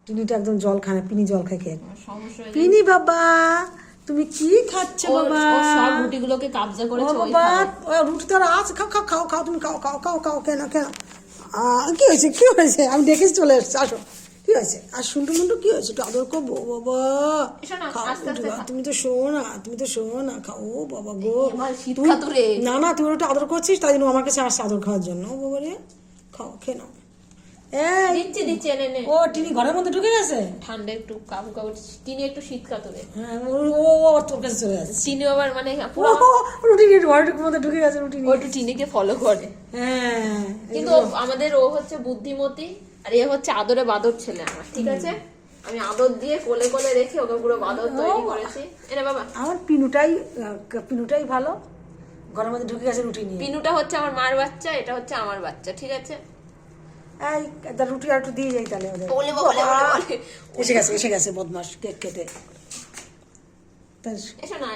টিনিটা একদম জল খায় না, পিনি জল খায় খেয়ে। সমস্যা হয়ে পিনি বাবা তুমি কি খাচ্ছ বাবা? সব রুটিগুলোকে কবজা করেছে ওই বাবা খাবার। রুটি তো আর আছে, খাও খাও খাও খাও তুমি খাও খাও খাও খাও। কেন কেন কি হয়েছে কি হয়েছে? আমি দেখেছি চলে এসছি, আসো। কি হয়েছে? আর শুন্টু মুন্টু কি হয়েছে? একটু আদর করবো বাবা। এসো না, খাও, আস্তে আস্তে খা। তুমি তো শো না, তুমি তো শো না, খাও ও বাবা গো। এবার শীত তুই- কাতুরে। না না তুমি একটু আদর করছিস তাই জন্য আমার কাছে আসছে আদর খাওয়ার জন্য। ও বাবা রে, খাও খেয়ে নাও। এই দিচ্ছি এনে নে। ও টিনি ঘরের মধ্যে ঢুকে গেছে। ঠান্ডা একটু কাবু কাবু, তিনি একটু শীত কাতুরে। হ্যাঁ তোর কাছে চলে যাচ্ছে। তিনি আবার মানে ও রুটি নিয়ে ঘরের মধ্যে ঢুকে গেছে, রুটি ও নিয়ে। একটু টিনিকে ফলো করে। হ্যাঁ কিন্তু আমাদের ও হচ্ছে বুদ্ধিমতী আর এ হচ্ছে আদরে বাদর ছেলে আমার, ঠিক আছে? আমি আদর দিয়ে কোলে কোলে রেখে ওকে পুরো বাদর তৈরি করেছি। এনে বাবা। আমার পিনুটাই ভালো, ঘরের মধ্যে ঢুকে গেছে রুটি নিয়ে। পিনুটা হচ্ছে আমার মার বাচ্চা, এটা হচ্ছে আমার বাচ্চা, ঠিক আছে? এই একটা রুটি আর একটু দিয়ে যাই তাহলে ওদের। বলে বাবা, বলে। এসে গেছে বদমাস কেক কেটে। এসো না।